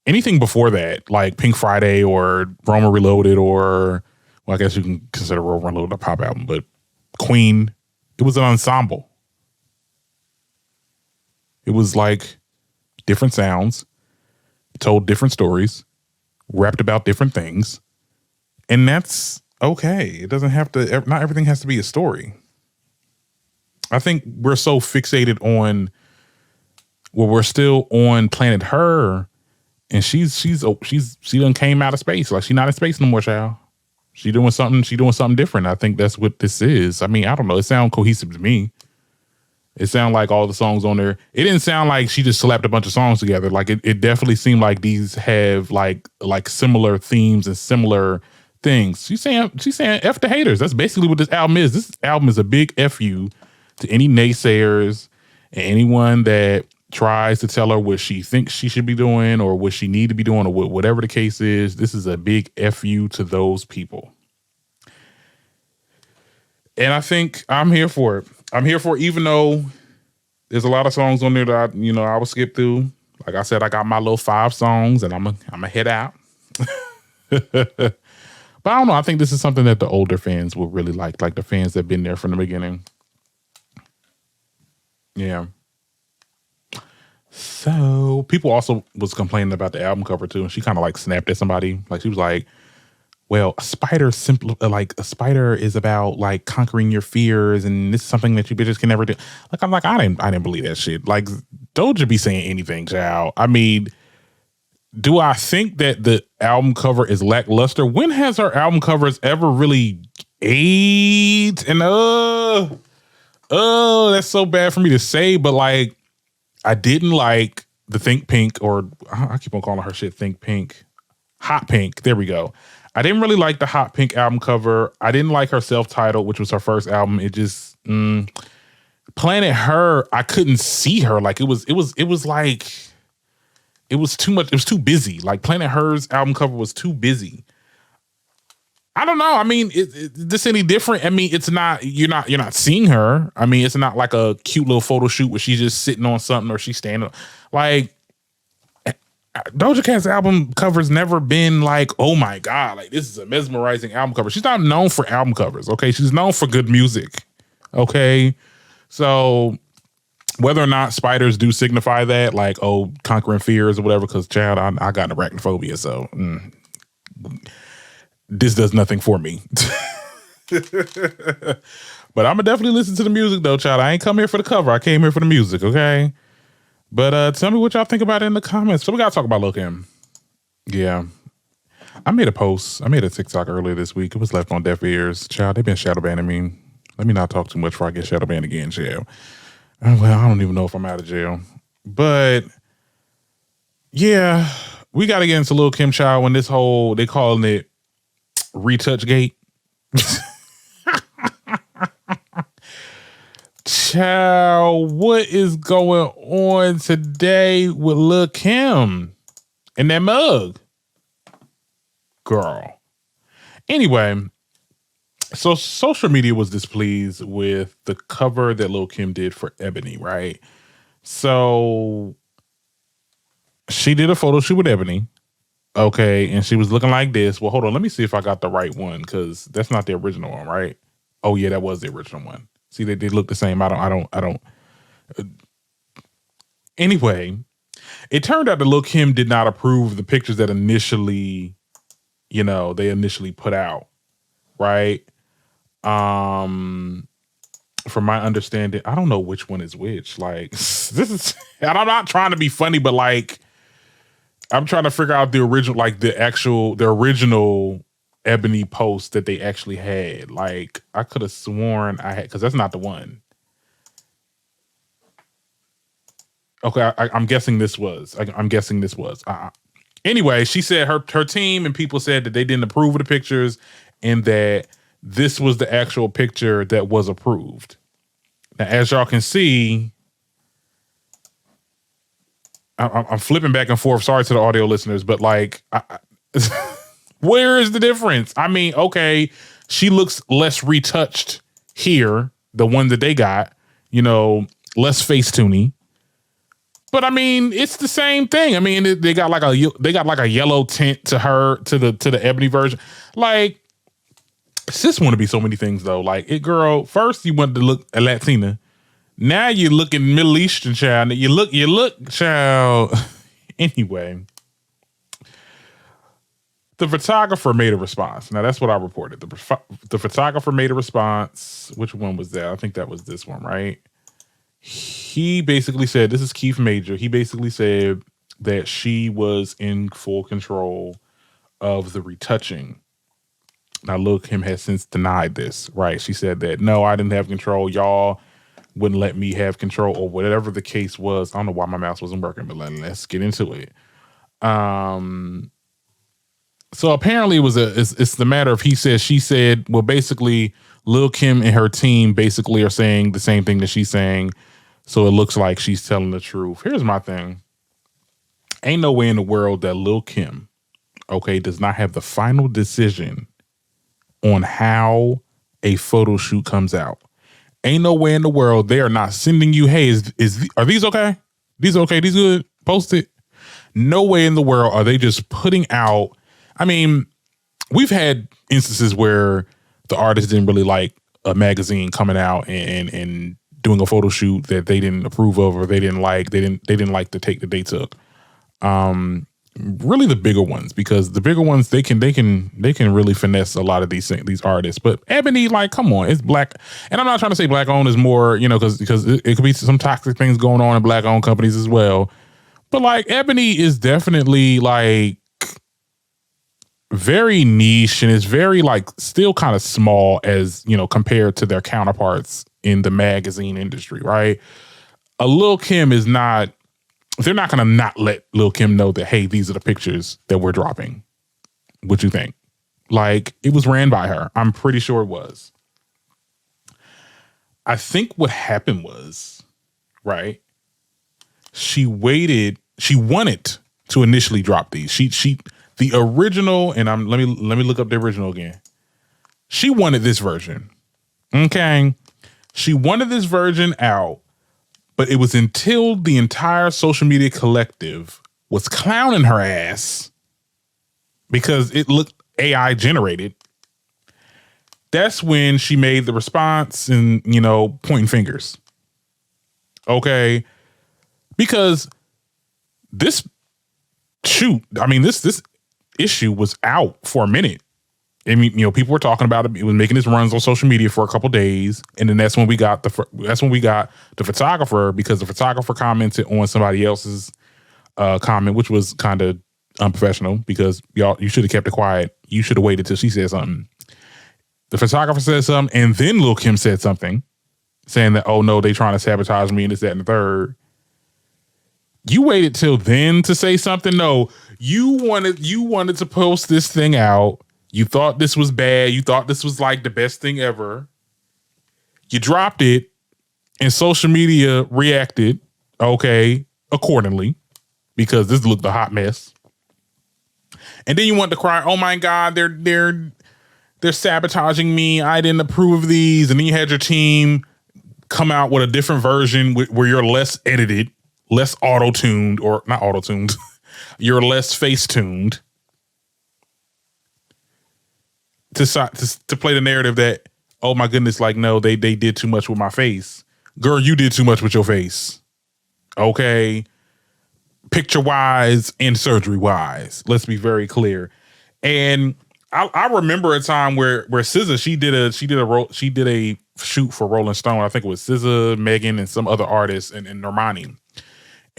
[SPEAKER 1] anything before that, like Pink Friday or Roma Reloaded, or, well, I guess you can consider Roma Reloaded a pop album, but Queen, it was an ensemble. It was like different sounds, told different stories, rapped about different things. And that's okay. It doesn't have to, not everything has to be a story. I think we're so fixated on, well, we're still on Planet Her, and she done came out of space. Like, she's not in space no more, child. She doing something different. I think that's what this is. I mean, I don't know. It sounds cohesive to me. It sounded like all the songs on there. It didn't sound like she just slapped a bunch of songs together. Like it definitely seemed like these have like similar themes and similar things. She's saying F the haters. That's basically what this album is. This album is a big F you to any naysayers and anyone that tries to tell her what she thinks she should be doing or what she need to be doing or whatever the case is. This is a big F you to those people. And I think I'm here for it. I'm here for it, even though there's a lot of songs on there that I will skip through. Like I said, I got my little 5 songs, and I'm gonna head out. But I don't know. I think this is something that the older fans will really like the fans that've been there from the beginning. Yeah. So people also was complaining about the album cover too, and she kind of like snapped at somebody. Like she was like, well, a spider is about like conquering your fears, and this is something that you bitches can never do. Like I'm like, I didn't believe that shit. Like Doja be saying anything, child. I mean, do I think that the album cover is lackluster? When has her album covers ever really aged? And that's so bad for me to say, but like I didn't like the Think Pink, or I keep on calling her shit Think Pink. Hot Pink. There we go. I didn't really like the Hot Pink album cover. I didn't like her self-titled, which was her first album. It just Planet Her, I couldn't see her. Like it was like it was too much. It was too busy. Like Planet Her's album cover was too busy. I don't know. I mean, is this any different? I mean, it's not. You're not seeing her. I mean, it's not like a cute little photo shoot where she's just sitting on something or she's standing. Like Doja Cat's album cover's never been like, oh my God, like this is a mesmerizing album cover. She's not known for album covers, okay? She's known for good music, okay? So whether or not spiders do signify that, like, oh, conquering fears or whatever, because child, I got arachnophobia, so this does nothing for me. But I'm gonna definitely listen to the music though, child. I ain't come here for the cover. I came here for the music, okay? But tell me what y'all think about it in the comments. So we gotta talk about Lil Kim. Yeah. I made a post. I made a TikTok earlier this week. It was left on deaf ears. Child, they've been shadow banning me. Let me not talk too much before I get shadow banned again, jail. Well, I don't even know if I'm out of jail. But yeah, we gotta get into Lil Kim, child, when this whole, they calling it retouch gate. Child, what is going on today with Lil Kim and that mug? Girl. Anyway, so social media was displeased with the cover that Lil Kim did for Ebony, right? So she did a photo shoot with Ebony. Okay, and she was looking like this. Well, hold on, let me see if I got the right one, because that's not the original one, right? Oh yeah, that was the original one. See, they look the same. I don't. Anyway, it turned out that Lil Kim did not approve the pictures that initially, they initially put out, right? From my understanding, I don't know which one is which. Like, this is, and I'm not trying to be funny, but like, I'm trying to figure out the original, like the original Ebony post that they actually had. Like, I could have sworn I had, because that's not the one. Okay, I'm guessing this was. I'm guessing this was. Anyway, she said her team and people said that they didn't approve of the pictures and that this was the actual picture that was approved. Now, as y'all can see, I'm flipping back and forth. Sorry to the audio listeners, but like, where is the difference? I mean, okay, she looks less retouched here, the one that they got, you know, less Facetoony. But I mean, it's the same thing. I mean, they got like a yellow tint to her, to the Ebony version. Like, sis want to be so many things though. Like, girl, first you wanted to look a Latina. Now you're looking Middle Eastern, child. You look, child. Anyway, the photographer made a response. Now that's what I reported. The photographer made a response. Which one was that? I think that was this one, right? He basically said, this is Keith Major. He basically said that she was in full control of the retouching. Now, Lil Kim has since denied this, right? She said that, no, I didn't have control. Y'all wouldn't let me have control, or whatever the case was. I don't know why my mouse wasn't working, but let's get into it. So apparently it's the matter of he said, she said. Well, basically, Lil Kim and her team basically are saying the same thing that she's saying. So it looks like she's telling the truth. Here's my thing. Ain't no way in the world that Lil Kim, okay, does not have the final decision on how a photo shoot comes out. Ain't no way in the world they are not sending you, hey, are these okay? These okay? These good? Post it. No way in the world are they just putting out. I mean, we've had instances where the artist didn't really like a magazine coming out and doing a photo shoot that they didn't approve of, or they didn't like the take that they took. Really the bigger ones, because the bigger ones, they can really finesse a lot of these artists. But Ebony, like, come on, it's black. And I'm not trying to say black owned is more, you know, because it could be some toxic things going on in black owned companies as well. But like, Ebony is definitely like very niche, and it's very like still kind of small as, you know, compared to their counterparts in the magazine industry, right? A Lil Kim is not, they're not going to not let Lil Kim know that, hey, these are the pictures that we're dropping. What you think? Like, it was ran by her. I'm pretty sure it was. I think what happened was, right, she wanted to initially drop these. The original, and let me look up the original again. She wanted this version. Okay. She wanted this version out, but it was until the entire social media collective was clowning her ass because it looked AI generated. That's when she made the response and, you know, pointing fingers. Okay. Because this issue was out for a minute. I mean, you know, people were talking about it. It was making its runs on social media for a couple days, and then that's when we got the photographer, because the photographer commented on somebody else's comment, which was kind of unprofessional, because you should have kept it quiet. You should have waited till she said something. The photographer said something, and then Lil Kim said something, saying that, oh no, they trying to sabotage me and this, that, and the third. You waited till then to say something? No, you wanted to post this thing out. You thought this was bad. You thought this was like the best thing ever. You dropped it, and social media reacted, okay, accordingly, because this looked a hot mess. And then you want to cry, oh my God, they're sabotaging me. I didn't approve of these. And then you had your team come out with a different version where you're less edited, less auto-tuned, or not auto-tuned. You're less face-tuned. To play the narrative that, oh my goodness, like, no, they did too much with my face. Girl, you did too much with your face. Okay. Picture wise and surgery wise. Let's be very clear. And I remember a time where SZA, she did a shoot for Rolling Stone. I think it was SZA, Megan, and some other artists, and Normani.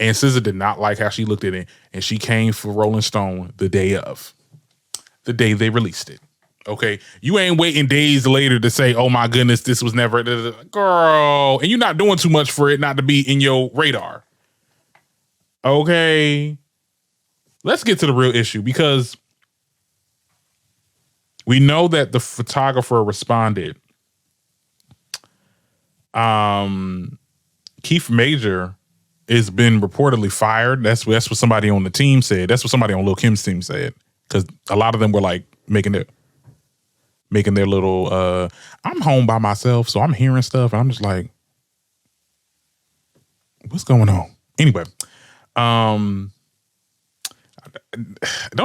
[SPEAKER 1] And SZA did not like how she looked at it, and she came for Rolling Stone the day they released it. Okay, you ain't waiting days later to say, oh my goodness, this was never, girl, and you're not doing too much for it not to be in your radar. Okay, let's get to the real issue, because we know that the photographer responded. Keith Major has been reportedly fired. That's what somebody on the team said. That's what somebody on Lil Kim's team said. Because a lot of them were like making their little, I'm home by myself, so I'm hearing stuff, and I'm just like, what's going on? Anyway, don't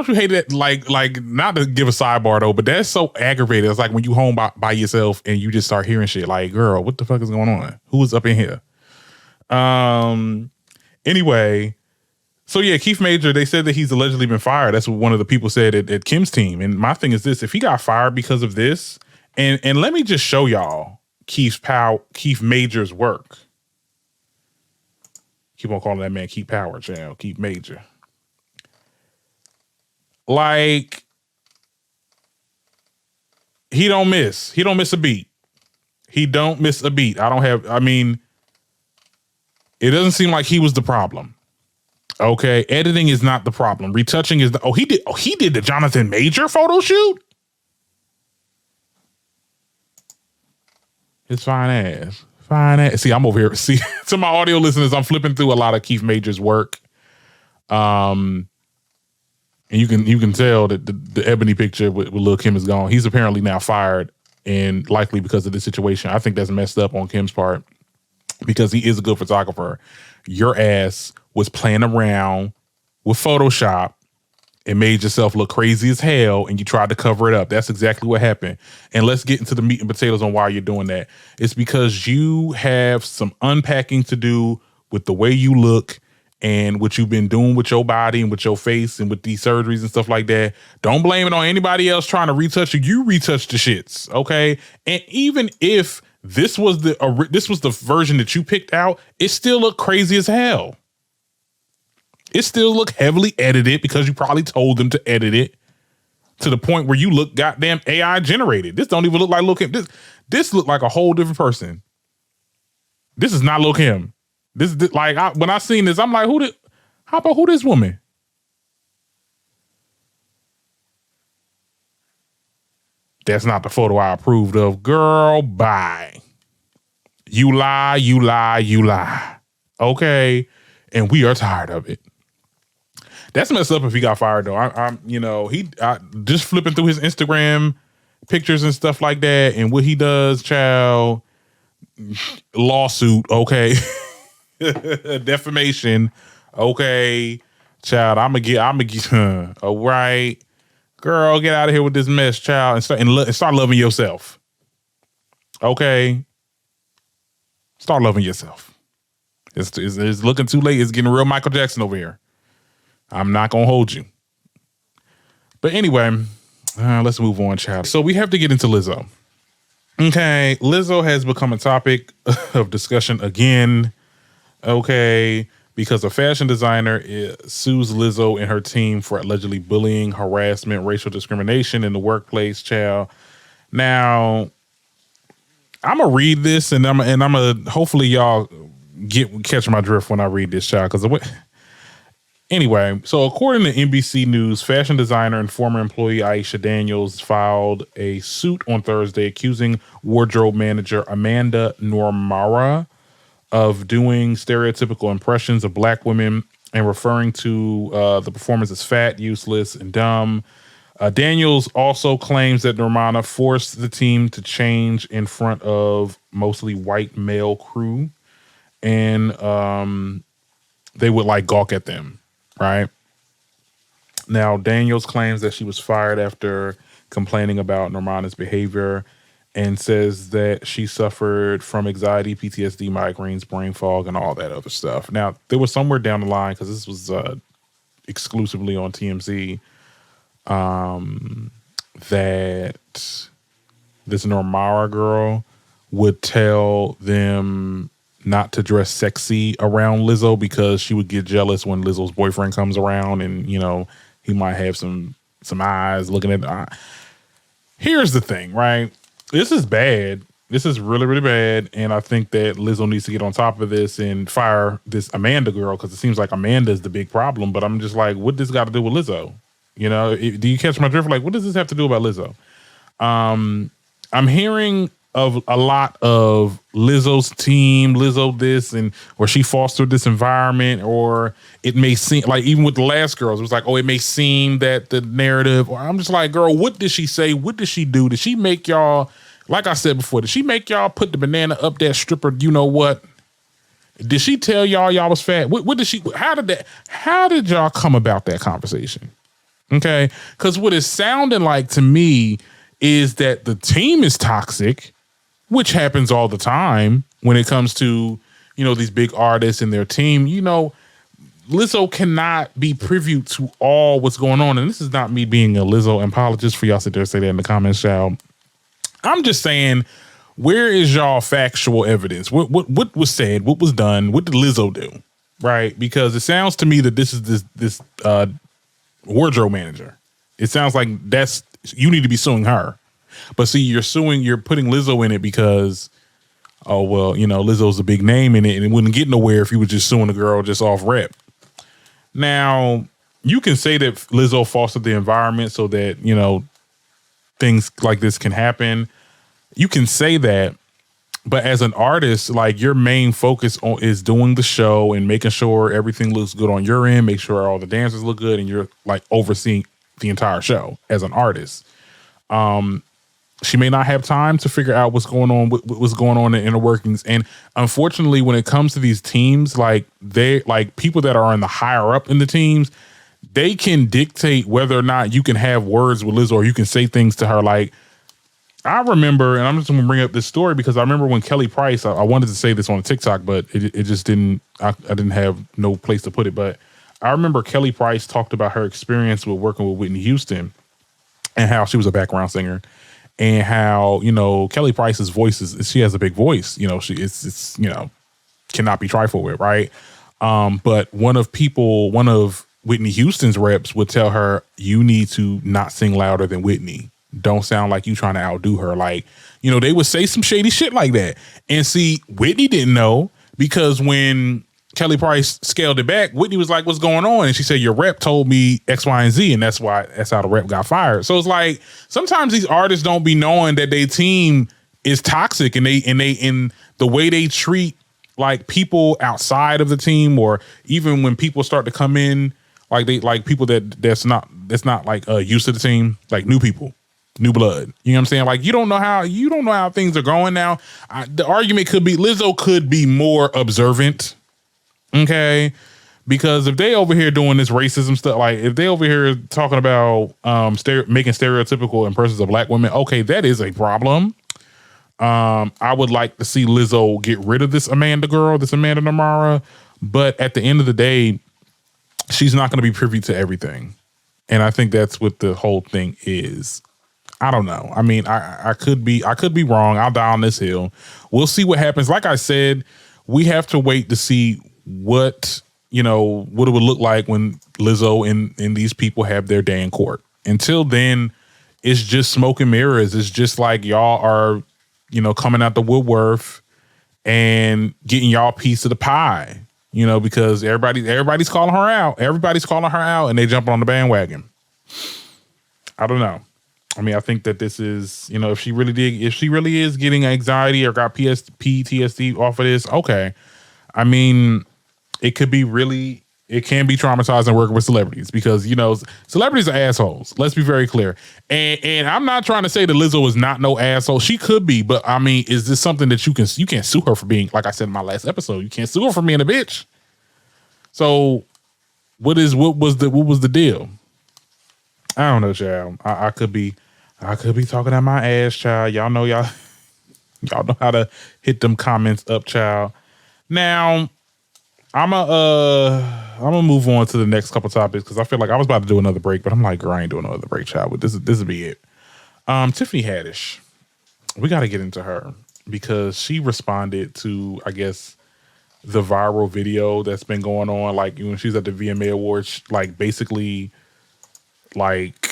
[SPEAKER 1] you hate it? Like not to give a sidebar though, but that's so aggravating. It's like when you home by yourself and you just start hearing shit like, girl, what the fuck is going on? Who is up in here? Anyway, so yeah, Keith Major, they said that he's allegedly been fired. That's what one of the people said at Kim's team. And my thing is this: if he got fired because of this, and let me just show y'all Keith Major's work. Keep on calling that man Keith Power, child. Keith Major. Like, he don't miss. He don't miss a beat. He don't miss a beat. I mean, it doesn't seem like he was the problem. Okay. Editing is not the problem. Retouching is he did the Jonathan Major photo shoot? His fine ass. See, I'm over here. See, to my audio listeners, I'm flipping through a lot of Keith Major's work. And you can tell that the Ebony picture with Lil Kim is gone. He's apparently now fired, and likely because of this situation. I think that's messed up on Kim's part, because he is a good photographer. Your ass was playing around with Photoshop and made yourself look crazy as hell, and you tried to cover it up. That's exactly what happened. And let's get into the meat and potatoes on why you're doing that. It's because you have some unpacking to do with the way you look and what you've been doing with your body and with your face and with these surgeries and stuff like that. Don't blame it on anybody else trying to retouch you. You retouch the shits, okay? And even if this was the version that you picked out, it still looked crazy as hell. It still looked heavily edited because you probably told them to edit it to the point where you look goddamn AI generated. This don't even look like Lil Kim. This looked like a whole different person. This is not Lil Kim. This like when I seen this, I'm like, how about this woman? That's not the photo I approved of. Girl, bye. You lie, you lie, you lie. Okay. And we are tired of it. That's messed up if he got fired though. I'm just flipping through his Instagram pictures and stuff like that, and what he does, child, lawsuit, okay. Defamation, okay, child. I'm gonna get all right, girl, get out of here with this mess, child, and start loving yourself. Okay, start loving yourself. It's looking too late. It's getting real Michael Jackson over here. I'm not gonna hold you. But anyway, let's move on, child. So we have to get into Lizzo. Okay, Lizzo has become a topic of discussion again. Okay, because a fashion designer sues Lizzo and her team for allegedly bullying, harassment, racial discrimination in the workplace, child. Now, I'm gonna read this, and I'm gonna hopefully y'all catch my drift when I read this, child. Because anyway, so according to NBC News, fashion designer and former employee Aisha Daniels filed a suit on Thursday accusing wardrobe manager Amanda Normara of doing stereotypical impressions of Black women and referring to the performance as fat, useless, and dumb. Daniels also claims that Normana forced the team to change in front of mostly white male crew, and they would like gawk at them, right? Now, Daniels claims that she was fired after complaining about Normana's behavior, and says that she suffered from anxiety, PTSD, migraines, brain fog, and all that other stuff. Now, there was somewhere down the line, because this was exclusively on TMZ, that this Normara girl would tell them not to dress sexy around Lizzo because she would get jealous when Lizzo's boyfriend comes around, and, you know, he might have some eyes looking at. Here's the thing, right? This is bad This is really, really bad. And I think that Lizzo needs to get on top of this and fire this Amanda girl, because it seems like Amanda is the big problem. But I'm just like, what does this got to do with Lizzo? You know, do you catch my drift? Like, what does this have to do about Lizzo? I'm hearing of a lot of Lizzo's team, Lizzo this, and or she fostered this environment, or it may seem like, even with the last girls, it was like, oh, it may seem that the narrative, or I'm just like, girl, what did she say? What did she do? Did she make y'all, like I said before, did she make y'all put the banana up that stripper? You know what? Did she tell y'all was fat? What did she, how did y'all come about that conversation? Okay. Cause what it's sounding like to me is that the team is toxic, which happens all the time when it comes to, you know, these big artists and their team. You know, Lizzo cannot be privy to all what's going on. And this is not me being a Lizzo apologist for y'all sit there and say that in the comments, child. I'm just saying, where is y'all factual evidence? What was said? What was done? What did Lizzo do? Right? Because it sounds to me that this is this wardrobe manager. It sounds like you need to be suing her. But see, you're putting Lizzo in it because, oh, well, you know, Lizzo's a big name in it, and it wouldn't get nowhere if you were just suing a girl just off rep. Now, you can say that Lizzo fostered the environment so that, you know, things like this can happen. You can say that, but as an artist, like, your main focus is doing the show and making sure everything looks good on your end, make sure all the dancers look good, and you're like overseeing the entire show as an artist. She may not have time to figure out what's going on, what's going on in the inner workings. And unfortunately, when it comes to these teams, like people that are in the higher up in the teams, they can dictate whether or not you can have words with Lizzo or you can say things to her. Like, I remember, and I'm just going to bring up this story because I remember when Kelly Price, I wanted to say this on TikTok, but it just didn't, I didn't have no place to put it. But I remember Kelly Price talked about her experience with working with Whitney Houston and how she was a background singer. And how, you know, Kelly Price's voice she has a big voice, you know, it's you know, cannot be trifled with, right? But one of Whitney Houston's reps would tell her, you need to not sing louder than Whitney. Don't sound like you trying to outdo her. Like, you know, they would say some shady shit like that. And see, Whitney didn't know, because when Kelly Price scaled it back, Whitney was like, what's going on? And she said, your rep told me X, Y, and Z. And that's how the rep got fired. So it's like, sometimes these artists don't be knowing that their team is toxic, and they in the way they treat like people outside of the team, or even when people start to come in, like people that's not like used to the team, like new people, new blood. You know what I'm saying? Like, you don't know how things are going now. The argument could be Lizzo could be more observant. Okay, because if they over here doing this racism stuff, like if they over here talking about making stereotypical impressions of black women, okay, that is a problem. I would like to see Lizzo get rid of this Amanda girl, this Amanda Namara, but at the end of the day, she's not going to be privy to everything, and I think that's what the whole thing is. I don't know. I mean, I could be wrong. I'll die on this hill. We'll see what happens. Like I said, we have to wait to see what it would look like when Lizzo and these people have their day in court. Until then, it's just smoke and mirrors. It's just like y'all are, coming out the woodwork and getting y'all a piece of the pie, because everybody's calling her out. Everybody's calling her out, and they jump on the bandwagon. I don't know. I mean, I think that this is, if she really is getting anxiety or got PTSD off of this, okay. I mean, it can be traumatizing working with celebrities, because, celebrities are assholes. Let's be very clear. And I'm not trying to say that Lizzo is not no asshole. She could be, but I mean, is this something that you can't sue her for being, like I said in my last episode, you can't sue her for being a bitch. So what was the deal? I don't know, child. I could be talking out my ass, child. Y'all know how to hit them comments up, child. Now, I'm gonna move on to the next couple topics, because I feel like I was about to do another break, but I'm like, girl, I ain't doing another break, child. But this will be it. Tiffany Haddish, we got to get into her, because she responded to, I guess, the viral video that's been going on, like when she's at the VMA Awards, like basically like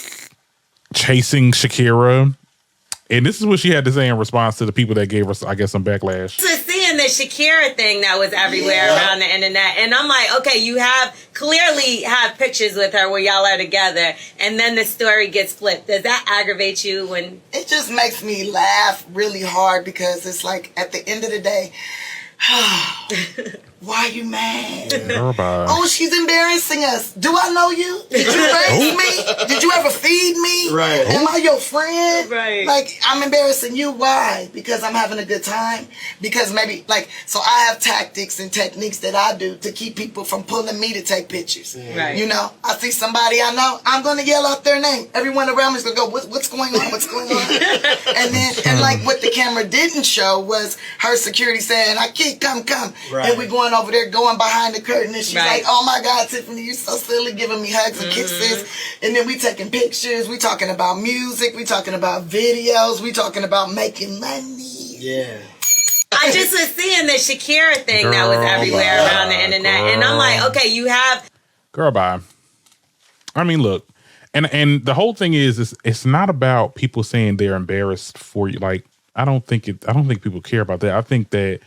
[SPEAKER 1] chasing Shakira And this is what she had to say in response to the people that gave her, I guess, some backlash.
[SPEAKER 4] Just seeing the Shakira thing that was everywhere around the internet. And I'm like, okay, you clearly have pictures with her where y'all are together. And then the story gets flipped. Does that aggravate you when...
[SPEAKER 5] It just makes me laugh really hard because it's like, at the end of the day, why are you mad? Oh, she's embarrassing us. Do I know you? Did you raise me? Did you ever feed me?
[SPEAKER 6] Right.
[SPEAKER 5] Am I your friend?
[SPEAKER 4] Right.
[SPEAKER 5] Like, I'm embarrassing you. Why? Because I'm having a good time? Because maybe, like, so I have tactics and techniques that I do to keep people from pulling me to take pictures.
[SPEAKER 4] Right.
[SPEAKER 5] You know, I see somebody I know, I'm going to yell out their name. Everyone around me is going to go, what's going on? What's going on? and like, what the camera didn't show was her security saying, I can't come.
[SPEAKER 6] Right.
[SPEAKER 5] And we going over there, going behind the curtain, and she's
[SPEAKER 4] Right.
[SPEAKER 5] like, oh my God, Tiffany, you so silly, giving me hugs and kisses. And then we taking pictures, we talking about music, we talking about videos, we talking about making money.
[SPEAKER 6] Yeah.
[SPEAKER 4] I just was seeing the Shakira thing that was everywhere around the internet. And I'm like, okay, you have...
[SPEAKER 1] Girl, bye. I mean, look, and the whole thing is it's not about people saying they're embarrassed for you. Like, I don't think people care about that. I think that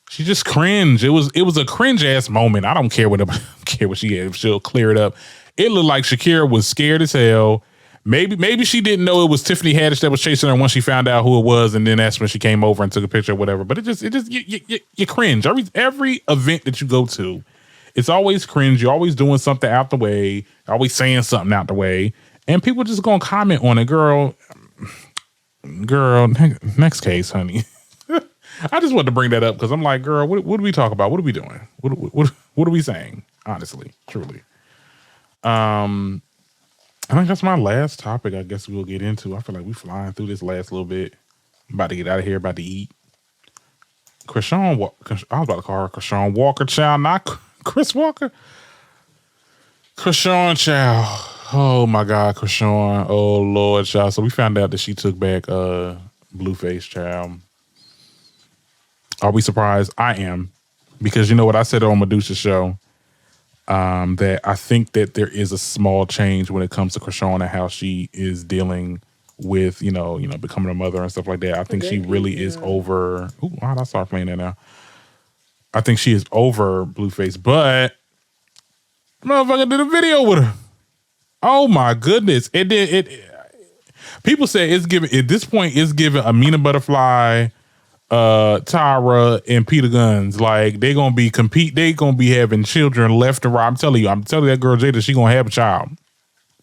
[SPEAKER 1] she just cringe. It was a cringe ass moment. I don't care what she had. She'll clear it up. It looked like Shakira was scared as hell. Maybe she didn't know it was Tiffany Haddish that was chasing her once she found out who it was, and then that's when she came over and took a picture or whatever. But you cringe. Every event that you go to, it's always cringe. You're always doing something out the way, always saying something out the way, and people just gonna comment on it. Girl, next case, honey. I just wanted to bring that up because I'm like, girl, what do we talk about? What are we doing? What are we saying? Honestly, truly. I think that's my last topic. I guess we'll get into. I feel like we flying through this last little bit. I'm about to get out of here. About to eat. Chrisean, I was about to call her Chrisean Walker, child, not Chris Walker. Chrisean, child. Oh my God, Chrisean. Oh Lord, child. So we found out that she took back Blueface, child. Are we surprised? I am, because you know what I said on Medusa's show, that I think that there is a small change when it comes to Chrisean and how she is dealing with, you know, becoming a mother and stuff like that. I think she really is over. Ooh, I start playing that now. I think she is over Blueface, but motherfucker did a video with her. Oh my goodness! People say it's giving, at this point, it's giving Amina Butterfly, Tyra, and Peter Guns. Like, they gonna be having children left and right. I'm telling you that girl Jada, she gonna have a child.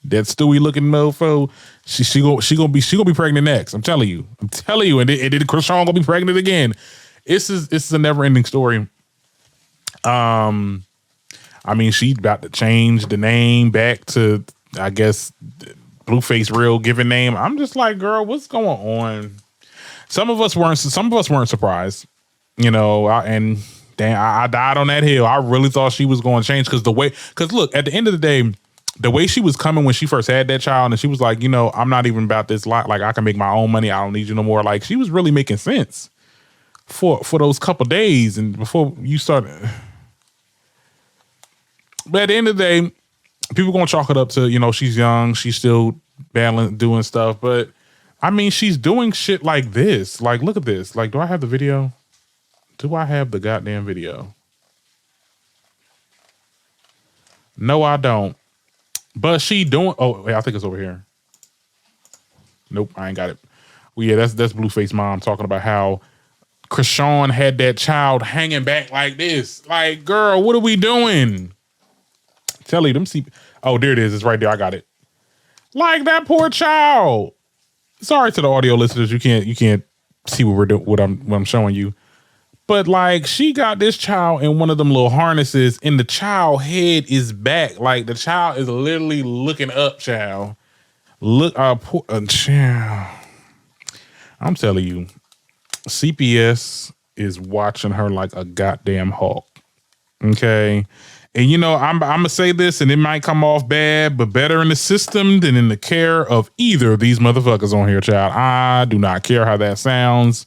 [SPEAKER 1] That Stewie looking mofo, she gonna be pregnant next. I'm telling you, and then Chrisean gonna be pregnant again. This is a never ending story. I mean, she's about to change the name back to, I guess, Blueface real given name. I'm just like, girl, what's going on? Some of us weren't surprised, you know, and damn, I died on that hill. I really thought she was going to change because look, at the end of the day, the way she was coming when she first had that child, and she was like, you know, I'm not even about this lot. Like, I can make my own money. I don't need you no more. Like, she was really making sense for those couple days and before you started. But at the end of the day, people gonna chalk it up to, you know, she's young, she's still battling, doing stuff, but I mean, she's doing shit like this. Like, look at this. Like, do I have the video? Do I have the goddamn video? No, I don't. But she doing, oh, wait, I think it's over here. Nope, I ain't got it. Well, yeah, that's Blueface mom talking about how Chrisean had that child hanging back like this. Like, girl, what are we doing? Tell you, oh, there it is. It's right there. I got it. Like, that poor child. Sorry to the audio listeners, you can't see what we're doing, what I'm showing you. But like, she got this child in one of them little harnesses, and the child head is back. Like, the child is literally looking up, child. Look, child. I'm telling you, CPS is watching her like a goddamn hawk. Okay. And you know, I'm gonna say this, and it might come off bad, but better in the system than in the care of either of these motherfuckers on here, child. I do not care how that sounds,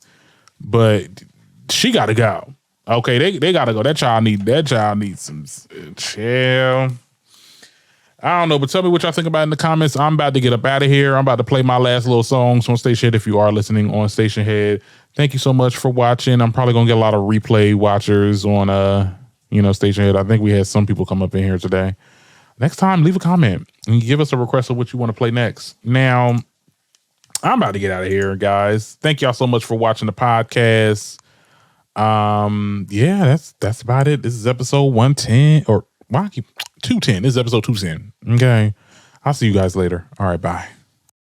[SPEAKER 1] but she gotta go. Okay, they gotta go. That child needs some chill. I don't know, but tell me what y'all think about it in the comments. I'm about to get up out of here. I'm about to play my last little songs on Station Head. If you are listening on Station Head, thank you so much for watching. I'm probably gonna get a lot of replay watchers on Station Head. I think we had some people come up in here today. Next time, leave a comment and give us a request of what you want to play next. Now, I'm about to get out of here, guys. Thank y'all so much for watching the podcast. Yeah, that's about it. This is episode 110 or why I keep 210. This is episode 210. Okay. I'll see you guys later. All right, bye.